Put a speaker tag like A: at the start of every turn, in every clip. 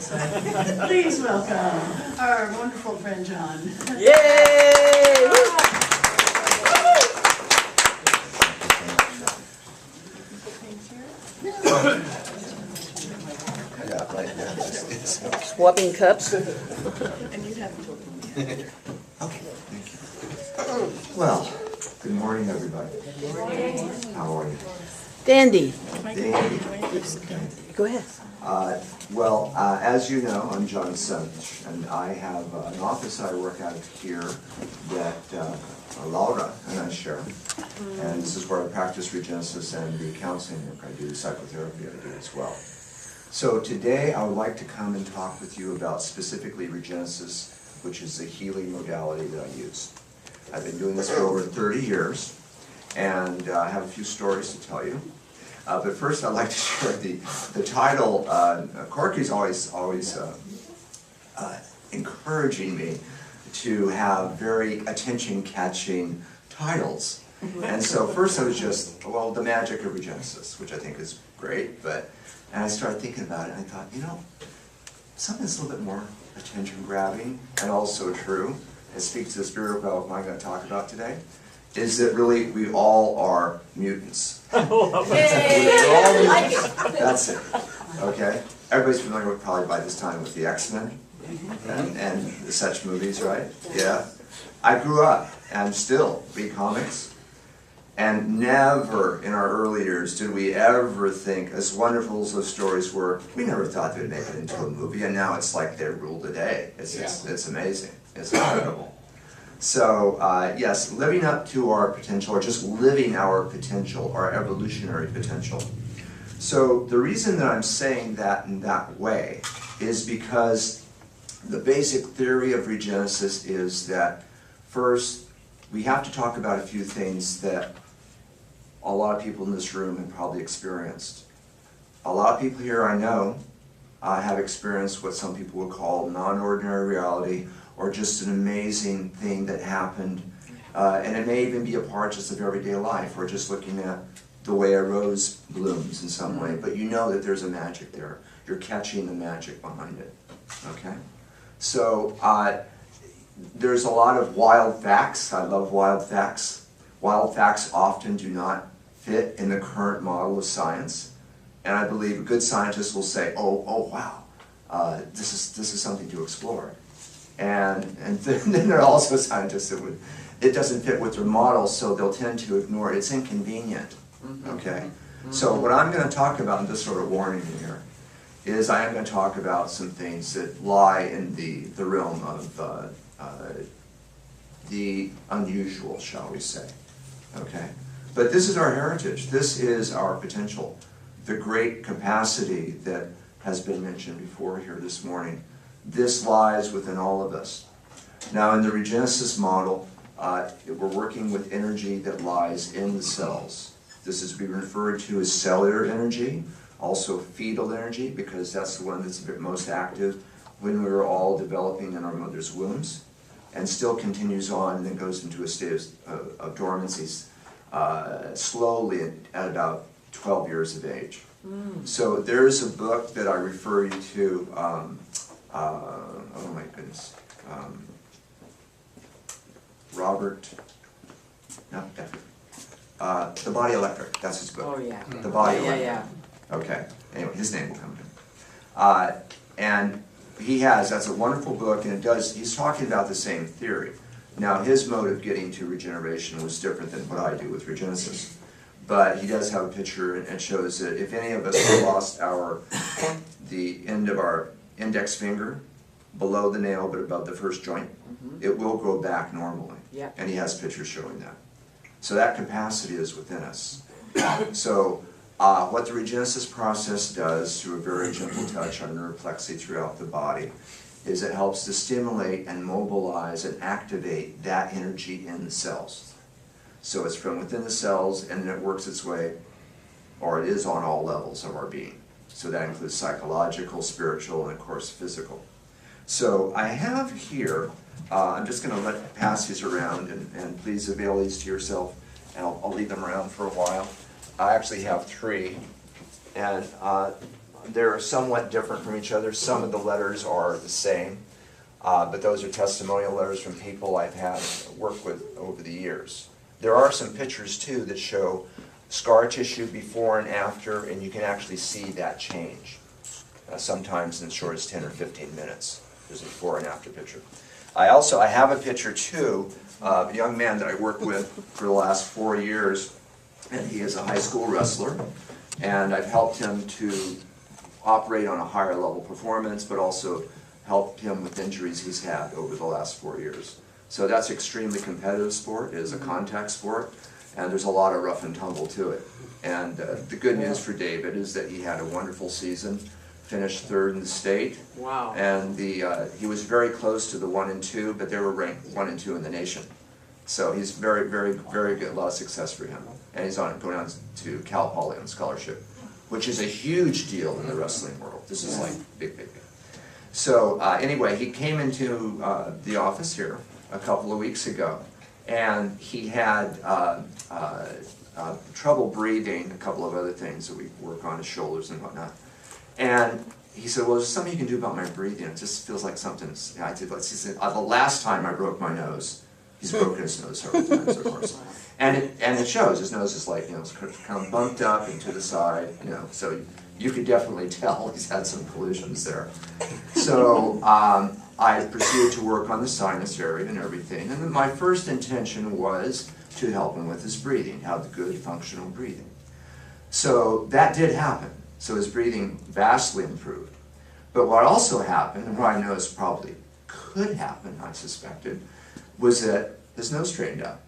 A: So please welcome our wonderful friend John.
B: Yay!
C: Yeah, right, yeah.
B: Swapping cups.
A: And you'd have to
C: Okay, thank you. Well, good morning, everybody. Good morning. How are you?
B: Dandy.
C: Dandy.
B: Go ahead.
C: As you know, I'm John Santos, and I have an office I work out of here that Laura and I share. And this is where I practice Regenesis and the counseling work I do, psychotherapy I do as well. So today I would like to come and talk with you about specifically Regenesis, which is the healing modality that I use. I've been doing this for over 30 years, and I have a few stories to tell you. But first I'd like to share the title. Corky's always encouraging me to have very attention-catching titles. And so first I was just, well, the magic of Regenesis, which I think is great, and I started thinking about it, and I thought, you know, something that's a little bit more attention-grabbing and also true, and speaks to the spirit about what I'm going to talk about today, is that really we all are mutants. We're all mutants. That's it. Okay? Everybody's familiar with, probably by this time, with the X-Men and such movies, right? Yeah. I grew up and still read comics, and never in our early years did we ever think, as wonderful as those stories were, we never thought they'd make it into a movie, and now it's like they rule the day. It's amazing. It's incredible. So, yes, living up to our potential, or just living our potential, our evolutionary potential. So the reason that I'm saying that in that way is because the basic theory of Regenesis is that first, we have to talk about a few things that a lot of people in this room have probably experienced. A lot of people here I know have experienced what some people would call non-ordinary reality, or just an amazing thing that happened. And it may even be a part just of everyday life, or just looking at the way a rose blooms in some way. But you know that there's a magic there. You're catching the magic behind it. Okay? So there's a lot of wild facts. I love wild facts. Wild facts often do not fit in the current model of science. And I believe a good scientist will say, oh wow, this is something to explore. And then there are also scientists that would, it doesn't fit with their model, so they'll tend to ignore it. It's inconvenient, okay? So what I'm going to talk about, and just sort of warning you here, is I am going to talk about some things that lie in the realm of the unusual, shall we say, okay? But this is our heritage. This is our potential. The great capacity that has been mentioned before here this morning. This lies within all of us. Now in the Regenesis model, we're working with energy that lies in the cells. This is being referred to as cellular energy, also fetal energy, because that's the one that's most active when we were all developing in our mother's wombs, and still continues on and then goes into a state of dormancy slowly at about 12 years of age. So there's a book that I refer you to, oh my goodness, The Body Electric, that's his book.
B: Oh yeah.
C: The Body Electric.
B: Yeah.
C: Okay, anyway, his name will come to him. And that's a wonderful book, and he's talking about the same theory. Now his mode of getting to regeneration was different than what I do with Regenesis. But he does have a picture, and it shows that if any of us have lost the end of our index finger, below the nail but above the first joint, it will grow back normally.
B: Yeah.
C: And he has pictures showing that. So that capacity is within us. So what the Regenesis process does through a very gentle touch on nerve plexi throughout the body is it helps to stimulate and mobilize and activate that energy in the cells. So it's from within the cells, and then it works its way, or it is on all levels of our being. So that includes psychological, spiritual, and of course physical. So I have here, I'm just going to pass these around, and please avail these to yourself, and I'll leave them around for a while. I actually have 3, and they're somewhat different from each other. Some of the letters are the same, but those are testimonial letters from people I've had work with over the years. There are some pictures too that show scar tissue before and after, and you can actually see that change. Sometimes in as short as 10 or 15 minutes. There's a before and after picture. I have a picture too of a young man that I worked with for the last 4 years, and he is a high school wrestler, and I've helped him to operate on a higher level performance, but also helped him with injuries he's had over the last 4 years. So that's extremely competitive sport. It is a contact sport, and there's a lot of rough and tumble to it. And the good news for David is that he had a wonderful season, finished 3rd in the state.
D: Wow.
C: And he was very close to the 1 and 2, but they were ranked 1 and 2 in the nation. So he's very, very, very good. A lot of success for him. And he's going on to Cal Poly on scholarship, which is a huge deal in the wrestling world. This is like big, big, big. So anyway, he came into the office here a couple of weeks ago, and he had trouble breathing, a couple of other things that we work on, his shoulders and whatnot. And he said, well, there's something you can do about my breathing. It just feels like something's... He said, the last time I broke my nose, he's broken his nose several times, of course. And it shows. His nose is like, it's kind of bumped up and to the side, so you could definitely tell he's had some collisions there. So I proceeded to work on the sinus area and everything. And then my first intention was to help him with his breathing, have good functional breathing. So that did happen. So his breathing vastly improved. But what also happened, and what I noticed probably could happen, I suspected, was that his nose straightened out.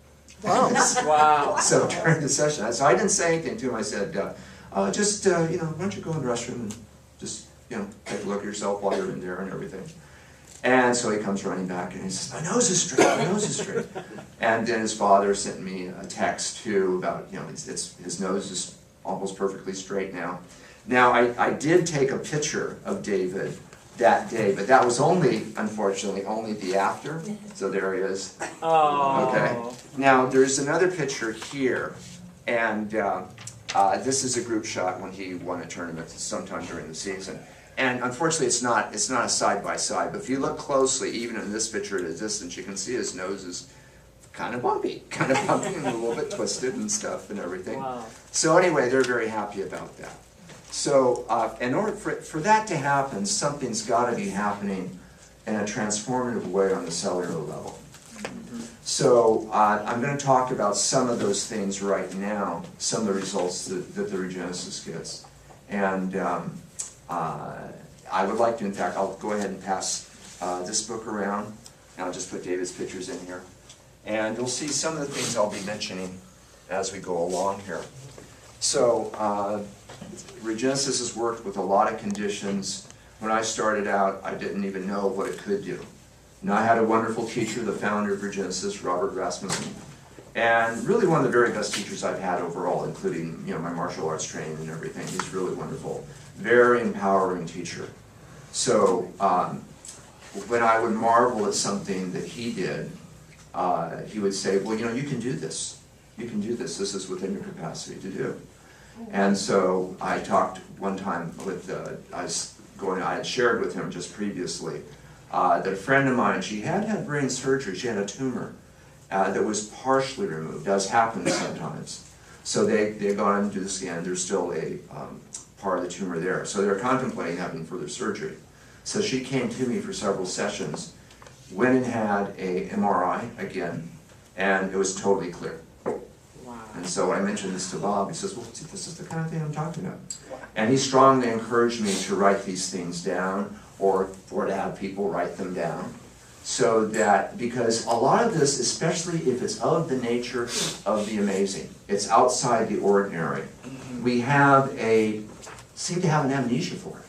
B: Wow.
D: Wow.
C: So during the session, so I didn't say anything to him. I said, why don't you go in the restroom and just, take a look at yourself while you're in there and everything. And so he comes running back and he says, my nose is straight, my nose is straight. And then his father sent me a text too about, his nose is almost perfectly straight now. Now, I did take a picture of David that day, but that was unfortunately, only the after. So there he is.
D: Oh.
C: Okay. Now, there's another picture here, and this is a group shot when he won a tournament sometime during the season. And unfortunately, it's not a side-by-side, but if you look closely, even in this picture at a distance, you can see his nose is kind of bumpy and a little bit twisted and stuff and everything.
D: Wow.
C: So anyway, they're very happy about that. So in order for that to happen, something's got to be happening in a transformative way on the cellular level. So I'm going to talk about some of those things right now, some of the results that the Regenesis gets. And I would like to, in fact, I'll go ahead and pass this book around, and I'll just put David's pictures in here. And you'll see some of the things I'll be mentioning as we go along here. So Regenesis has worked with a lot of conditions. When I started out, I didn't even know what it could do. And I had a wonderful teacher, the founder of Regenesis, Robert Rasmusson, and really one of the very best teachers I've had overall, including my martial arts training and everything. He's really wonderful. Very empowering teacher. So when I would marvel at something that he did, he would say, well, you can do this. You can do this. This is within your capacity to do. And so I talked one time with, I had shared with him just previously, that a friend of mine, she had brain surgery. She had a tumor that was partially removed, does happen sometimes. So they go on and do the scan. There's still a part of the tumor there. So they're contemplating having further surgery. So she came to me for several sessions, went and had a MRI again, and it was totally clear. And so I mentioned this to Bob. He says, well, this is the kind of thing I'm talking about. And he strongly encouraged me to write these things down, or to have people write them down. So that, because a lot of this, especially if it's of the nature of the amazing, it's outside the ordinary, we seem to have an amnesia for it.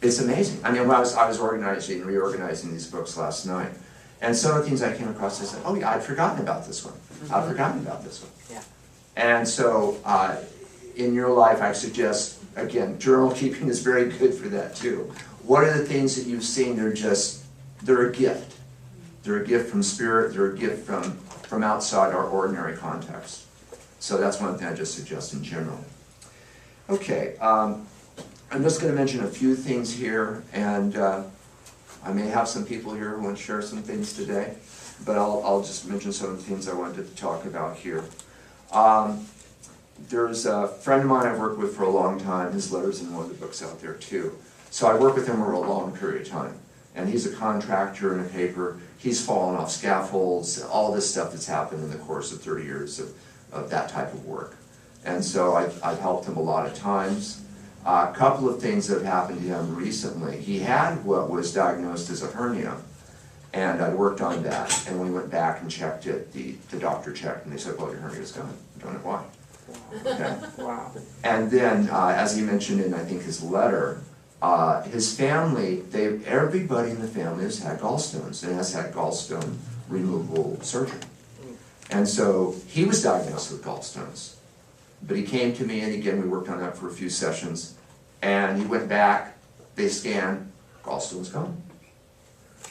C: It's amazing. I mean, I was organizing, reorganizing these books last night, and some of the things I came across, I said, oh yeah, I'd forgotten about this one. I'd forgotten about this one.
D: Yeah.
C: And so, in your life, I suggest, again, journal keeping is very good for that too. What are the things that you've seen? They're a gift. They're a gift from spirit. They're a gift from outside our ordinary context. So that's one thing I just suggest in general. Okay, I'm just going to mention a few things here, and I may have some people here who want to share some things today, but I'll just mention some of the things I wanted to talk about here. There's a friend of mine I've worked with for a long time. His letter's in one of the books out there too. So I worked with him over a long period of time. And he's a contractor in a paper. He's fallen off scaffolds, all this stuff that's happened in the course of 30 years of that type of work. And so I've helped him a lot of times. A couple of things that have happened to him recently. He had what was diagnosed as a hernia, and I worked on that. And when we went back and checked it, the doctor checked, and they said, well, your hernia's gone. I don't know why. Okay.
B: Wow.
C: And then, as he mentioned in, I think, his letter, his family, everybody in the family has had gallstones and has had gallstone removal surgery. And so he was diagnosed with gallstones. But he came to me, and again, we worked on that for a few sessions, and he went back, they scanned, gallstone's gone.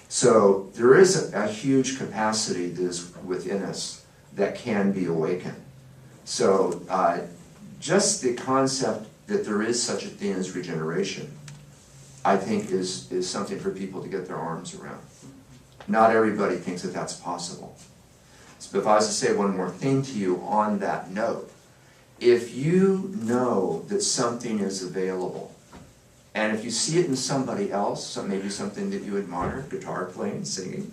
C: So there is a huge capacity that is within us that can be awakened. So just the concept that there is such a thing as regeneration, I think is something for people to get their arms around. Not everybody thinks that that's possible. So if I was to say one more thing to you on that note, if you know that something is available, and if you see it in somebody else, maybe something that you admire, guitar playing, singing,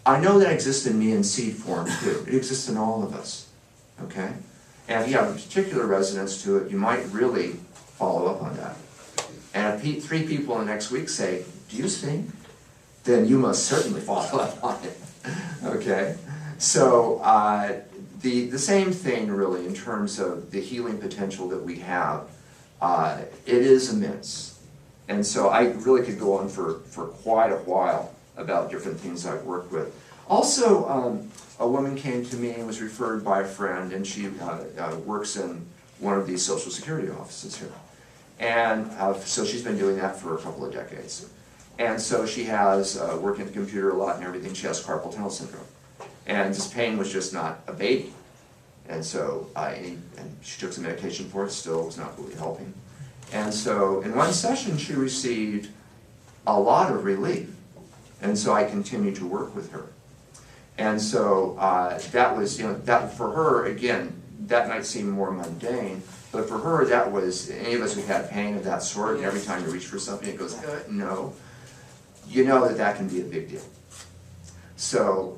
C: I know that exists in me in seed form too. It exists in all of us, okay? And if you have a particular resonance to it, you might really follow up on that. And if 3 people in the next week say, do you sing? Then you must certainly follow up on it, okay? So the same thing really in terms of the healing potential that we have, it is immense. And so I really could go on for quite a while about different things I've worked with. Also, a woman came to me and was referred by a friend, and she works in one of these Social Security offices here. And so she's been doing that for a couple of decades. And so she has, working at the computer a lot and everything, she has carpal tunnel syndrome. And this pain was just not abating. And so and she took some medication for it, still was not really helping. And so in one session she received a lot of relief. And so I continued to work with her. And so that was, that for her, again, that might seem more mundane, but for her that was, any of us who had pain of that sort, and every time you reach for something it goes, no, you know that can be a big deal. So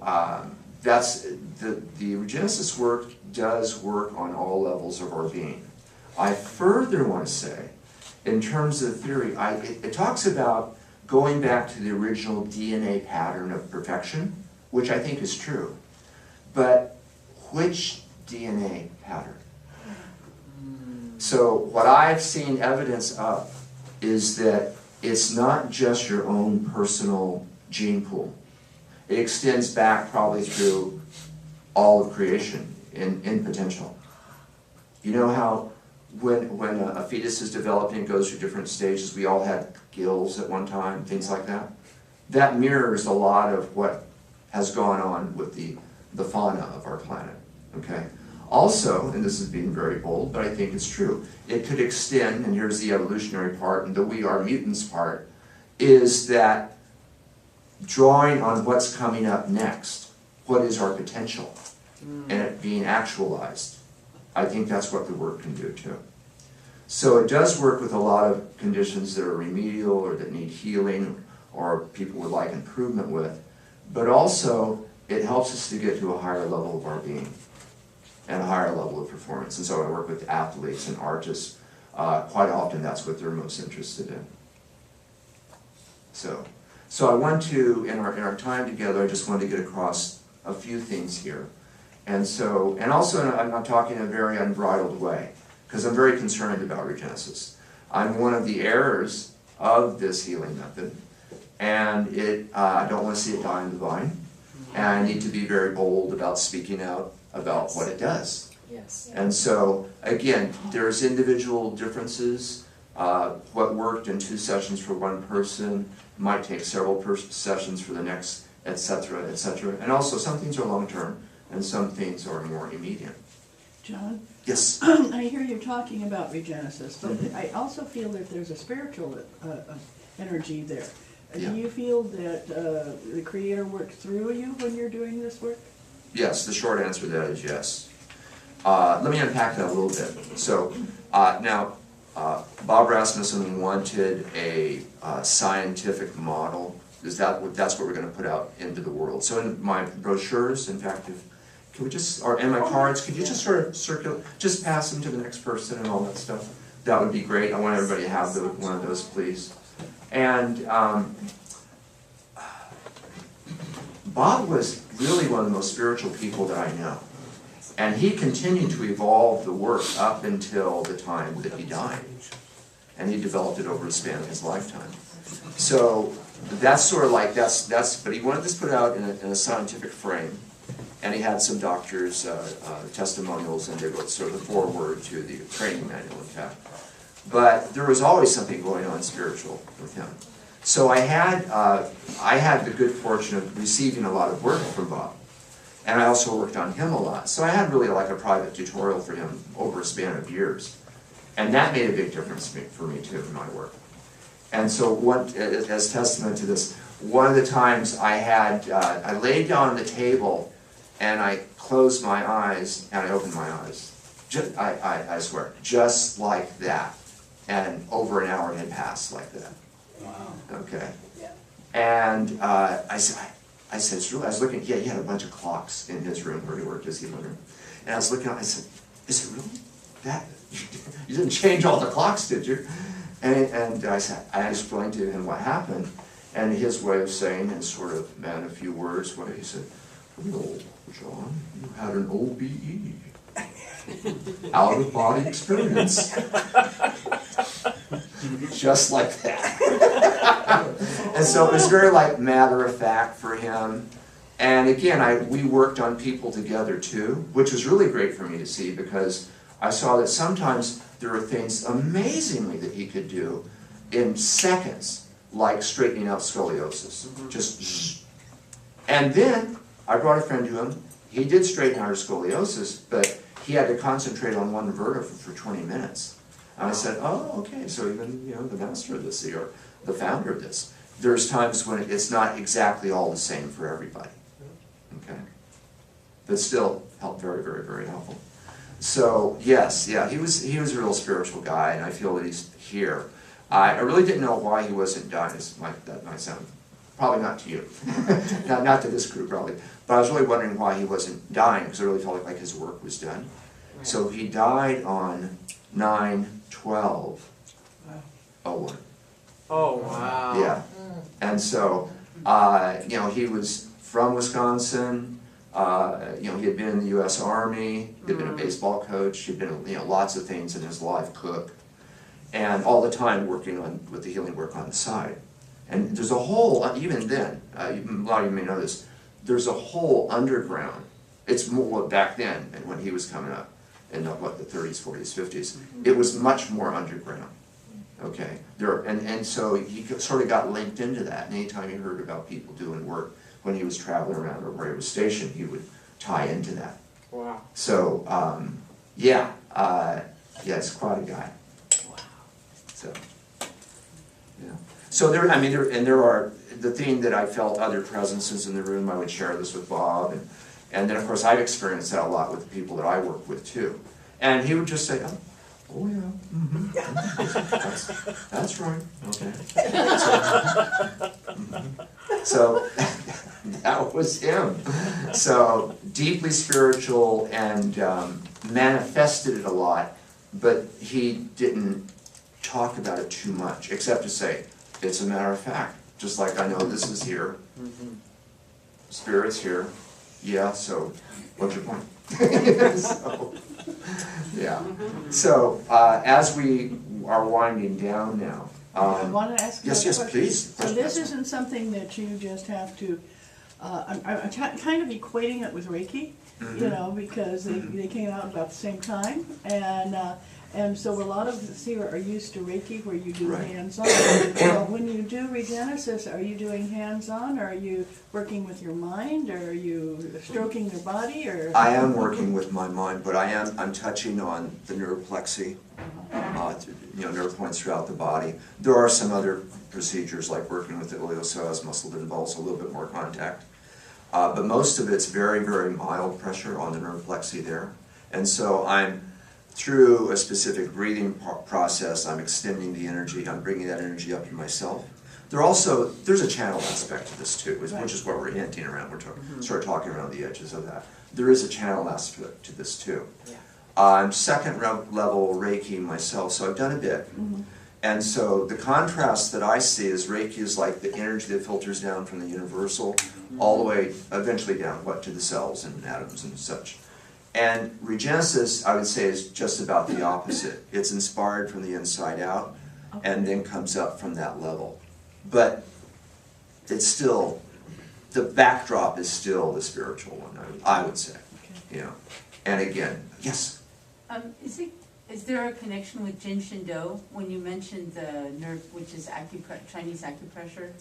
C: that's, the Regenesis work does work on all levels of our being. I further want to say, in terms of theory, it talks about going back to the original DNA pattern of perfection, which I think is true. But which DNA pattern? So what I've seen evidence of is that it's not just your own personal gene pool. It extends back probably through all of creation in potential. You know how when a fetus is developing, it goes through different stages. We all had gills at one time, things like that. That mirrors a lot of what has gone on with the fauna of our planet, okay? Also, and this is being very bold, but I think it's true, it could extend, and here's the evolutionary part, and the we are mutants part, is that drawing on what's coming up next, what is our potential, and it being actualized. I think that's what the work can do too. So it does work with a lot of conditions that are remedial or that need healing or people would like improvement with, but also it helps us to get to a higher level of our being and a higher level of performance. And so I work with athletes and artists. Quite often that's what they're most interested in. So I want to, in our time together, I just wanted to get across a few things here. And also I'm talking in a very unbridled way, because I'm very concerned about Regenesis. I'm one of the heirs of this healing method, and I don't want to see it die in the vine, and I need to be very bold about speaking out about what it does.
B: Yes.
C: And so, again, there's individual differences. What worked in 2 sessions for one person might take several sessions for the next, etc., etc. And also, some things are long-term, and some things are more immediate.
A: John,
C: Yes.
A: I hear you talking about Regenesis, but I also feel that there's a spiritual energy there.
C: Yeah.
A: Do you feel that the Creator works through you when you're doing this work?
C: Yes, the short answer to that is yes. Let me unpack that a little bit. So now, Bob Rasmusson wanted a scientific model. That's what we're going to put out into the world. So in my brochures, in fact, can we just, or in my cards, could you just sort of circulate, just pass them to the next person and all that stuff? That would be great. I want everybody to have one of those, please. And Bob was really one of the most spiritual people that I know. And he continued to evolve the work up until the time that he died. And he developed it over the span of his lifetime. So that's sort of like, but he wanted this put out in a scientific frame. And he had some doctors' testimonials, and they wrote sort of the foreword to the training manual, in fact. But there was always something going on spiritual with him. So I had the good fortune of receiving a lot of work from Bob. And I also worked on him a lot. So I had really like a private tutorial for him over a span of years. And that made a big difference for me too in my work. And so as testament to this, one of the times I laid down on the table and I closed my eyes and I opened my eyes. I swear, just like that. And over an hour had passed like that.
D: Wow.
C: Okay.
A: Yeah.
C: And I said, it's really, I was looking, he had a bunch of clocks in his room where he worked, his healing room. And I was looking, I said, is it really that? You didn't change all the clocks, did you? And I explained to him what happened. And his way of saying, and sort of, man, a few words, what he said, well, John, you had an OBE. Out-of-body experience. Just like that. And so it was very like matter of fact for him. And again, we worked on people together too, which was really great for me to see, because I saw that sometimes there were things amazingly that he could do in seconds, like straightening out scoliosis. Just, and then I brought a friend to him. He did straighten out her scoliosis, but he had to concentrate on one vertebra for 20 minutes. And I said, oh, okay, so even the master of this, or the founder of this, there's times when it's not exactly all the same for everybody. Okay? But still helped very, very, very helpful. So yes, yeah, he was a real spiritual guy, and I feel that he's here. I really didn't know why he wasn't dying. That might sound, probably not to you, not to this group probably, but I was really wondering why he wasn't dying, because I really felt like his work was done. Right. So he died on 9/12/01.
D: Oh, wow.
C: Yeah, and so he was from Wisconsin. He had been in the U.S. Army. He had been a baseball coach. He'd been lots of things in his life, cook, and all the time working with the healing work on the side. And there's a whole, even then, a lot of you may know this, there's a whole underground. It's more back then, and when he was coming up, in the 30s, 40s, 50s, it was much more underground. Okay, and so he sort of got linked into that. And anytime he heard about people doing work when he was traveling around or where he was stationed, he would tie into that. Wow. So it's quite a guy. Wow. So yeah. So there are the thing that I felt other presences in the room. I would share this with Bob, and then of course I've experienced that a lot with the people that I work with too. And he would just say, oh yeah, that's right, okay. So that was him. So deeply spiritual and manifested it a lot, but he didn't talk about it too much, except to say, it's a matter of fact. Just like I know this is here, Spirit's here, yeah, so what's your point? So, yeah. So as we are winding down now,
A: I want to ask you a
C: yes,
A: question.
C: please.
A: So this isn't something that you just have to, I'm kind of equating it with Reiki, because they came out about the same time, and And so a lot of the Cir are used to Reiki where you do
C: Right.
A: hands-on. Well, when you do Regenesis, are you doing hands-on, or are you working with your mind, or are you stroking their body, or?
C: I am working with my mind, but I'm touching on the neuroplexy, nerve points throughout the body. There are some other procedures like working with the iliopsoas muscle that involves a little bit more contact. But most of it's very, very mild pressure on the neuroplexy there. And so through a specific breathing process, I'm extending the energy, I'm bringing that energy up to myself. There's a channel aspect to this too, which is what we're hinting around. We're sort of talking around the edges of that. There is a channel aspect to this too.
B: Yeah.
C: I'm second level Reiki myself, so I've done a bit.
A: Mm-hmm.
C: And so the contrast that I see is Reiki is like the energy that filters down from the universal all the way, eventually down, to the cells and atoms and such. And Regenesis, I would say, is just about the opposite. It's inspired from the inside out and then comes up from that level. But it's still, the backdrop is still the spiritual one, I would say.
A: Okay.
C: And again, yes?
E: Is there a connection with Jin Shin Do when you mentioned the nerve, which is Chinese acupressure?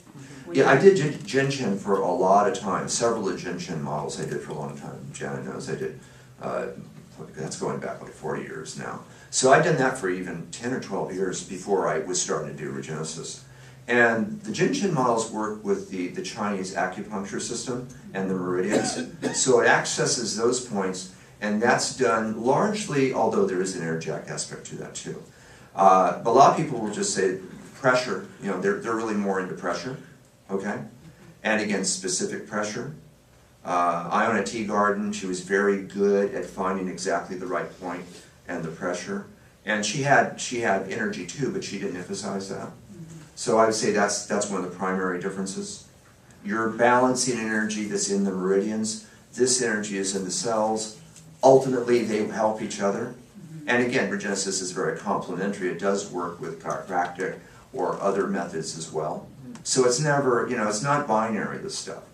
E: When
C: Yeah, I
E: you-
C: did Jin Shin for a lot of time. Several of Jin Shin models I did for a long time. Janet knows I did. That's going back like 40 years now. So I'd done that for even 10 or 12 years before I was starting to do Regenesis. And the Jin Shin models work with the Chinese acupuncture system and the meridians. So it accesses those points, and that's done largely, although there is an energetic aspect to that too. But a lot of people will just say pressure, they're really more into pressure, okay? And again, specific pressure. Iona Teagarden, she was very good at finding exactly the right point and the pressure. And she had energy too, but she didn't emphasize that. So I would say that's one of the primary differences. You're balancing energy that's in the meridians. This energy is in the cells. Ultimately, they help each other. And again, Regenesis is very complementary. It does work with chiropractic or other methods as well. So it's never, it's not binary, this stuff.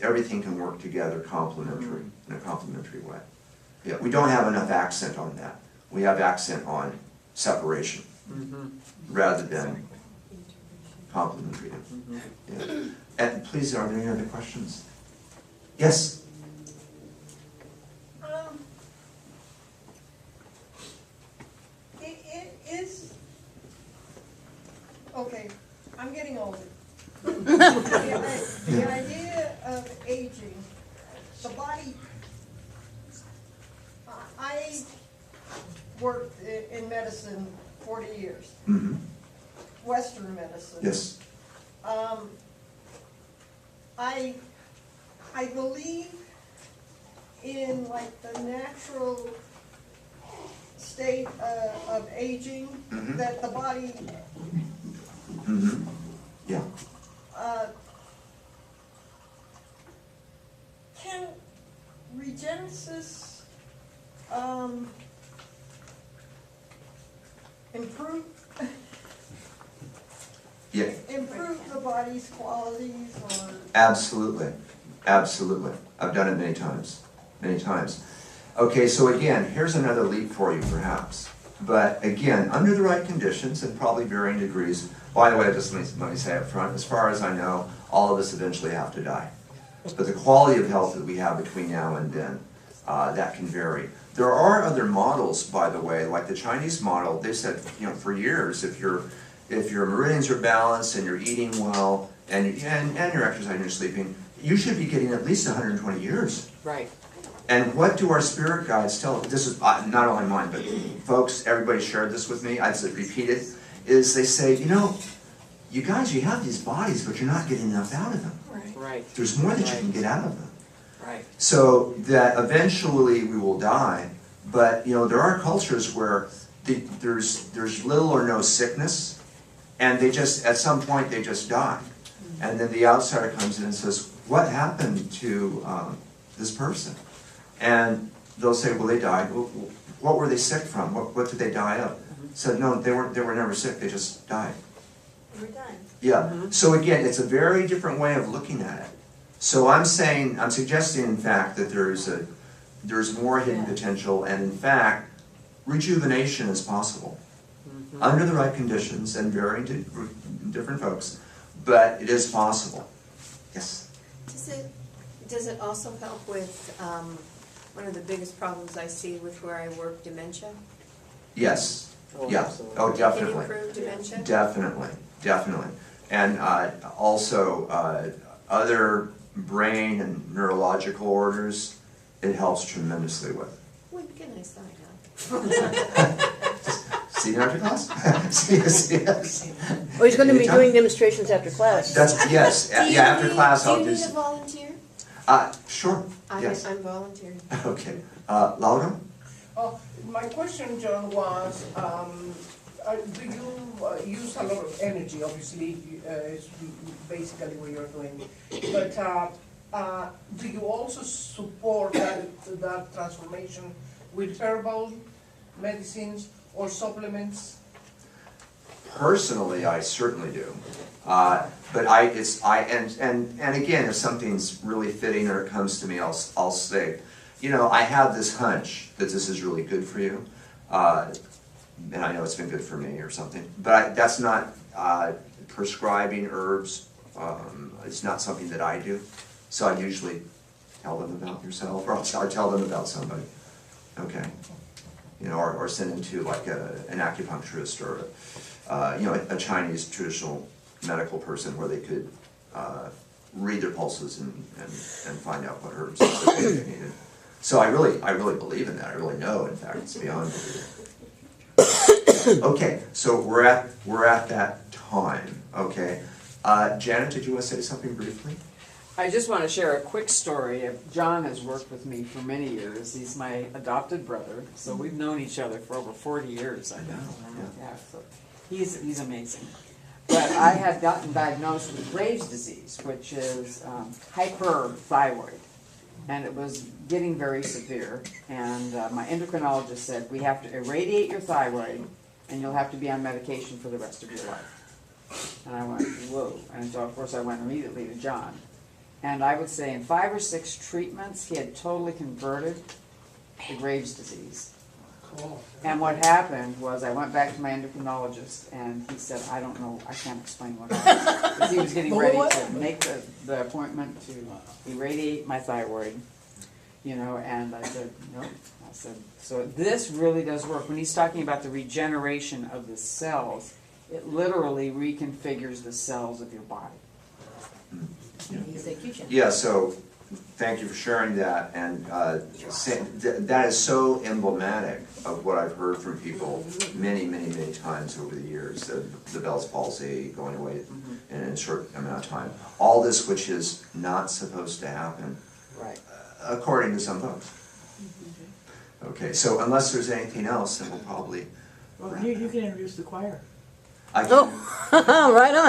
C: Everything can work together complementary, in a complementary way. Yeah, we don't have enough accent on that. We have accent on separation rather than complementary. Yeah. And please, are there any other questions? Yes?
F: It is, okay, I'm getting older. The idea of aging, the body, I worked in medicine 40 years,
C: Mm-hmm.
F: Western medicine.
C: Yes.
F: I believe in like the natural state of aging,
C: Mhm.
F: that the body,
C: Mm-hmm. Yeah.
F: can Regenesis improve
C: Yeah.
F: improve the body's qualities, or?
C: Absolutely. Absolutely. I've done it many times. Many times. Okay, so again, here's another leap for you perhaps. But again, under the right conditions and probably varying degrees. By the way, just let me say up front, as far as I know, all of us eventually have to die. But the quality of health that we have between now and then, that can vary. There are other models, by the way, like the Chinese model. They said, for years, if your meridians are balanced and you're eating well and you're exercising and you're sleeping, you should be getting at least 120 years.
B: Right.
C: And what do our spirit guides tell us? This is not only mine, but folks, everybody shared this with me. I just repeat it. Is they say, you guys, you have these bodies, but you're not getting enough out of them.
B: Right.
C: There's more that you can get out of them.
B: Right.
C: So that eventually we will die. But there are cultures where there's little or no sickness, and they just at some point they just die, and then the outsider comes in and says, "What happened to this person?" And they'll say, "Well, they died. Well, what were they sick from? What did they die of?" Said, "No, they were never sick. They just died."
F: We're done.
C: Yeah. So again, it's a very different way of looking at it. So I'm suggesting, in fact, that there's more hidden potential, and in fact, rejuvenation is possible. Under the right conditions and varying to different folks, but it is possible. Yes?
G: Does it also help with one of the biggest problems I see with where I work, dementia?
C: Yes.
B: Oh,
C: Yeah.
B: absolutely.
C: Oh,
G: Can
C: definitely.
G: improve dementia?
C: Definitely. And also other brain and neurological orders, it helps tremendously with.
G: Wouldn't get a nice thought.
C: See you after class? yes.
B: Oh, he's going to be
C: Anytime.
B: doing demonstrations after class.
C: Yes. Yeah, after class I'll
G: Do
C: do.
G: you need a volunteer?
C: Sure. Yes.
G: I'm volunteering.
C: Okay. Laura?
H: My question, John, was do you use a lot of energy? Obviously, it's basically what you're doing. But do you also support that transformation with herbal medicines or supplements?
C: Personally, I certainly do. But and again, if something's really fitting or it comes to me, I'll say, I have this hunch that this is really good for you, and I know it's been good for me or something. But that's not prescribing herbs. It's not something that I do. So I usually tell them about yourself, or I'll tell them about somebody. Okay. Or send them to like an acupuncturist or a Chinese traditional medical person where they could read their pulses and find out what herbs they needed. So I really believe in that. I really know. In fact, it's beyond belief. Okay, so we're at that time. Okay, Janet, did you want to say something briefly?
D: I just want to share a quick story. John has worked with me for many years. He's my adopted brother, so we've known each other for over 40 years. I know. Yeah, so he's amazing. But I had gotten diagnosed with Graves' disease, which is hyperthyroid, and it was getting very severe. And my endocrinologist said, we have to irradiate your thyroid, and you'll have to be on medication for the rest of your life. And I went, whoa. And so, of course, I went immediately to John. And I would say in 5 or 6 treatments, he had totally converted the Graves' disease.
H: Cool.
D: And what happened was I went back to my endocrinologist, and he said, I don't know, I can't explain what happened. Because he was getting ready to make the appointment to irradiate my thyroid, and I said, no. I said, so this really does work. When he's talking about the regeneration of the cells, it literally reconfigures the cells of your body.
C: Yeah, so thank you for sharing that, and that is so emblematic of what I've heard from people many times over the years, the Bell's palsy going away in a short amount of time. All this which is not supposed to happen,
D: Right.
C: According to some folks. Okay, so unless there's anything else, then we'll probably...
A: Well, you can introduce the choir.
C: I
B: Oh, right on.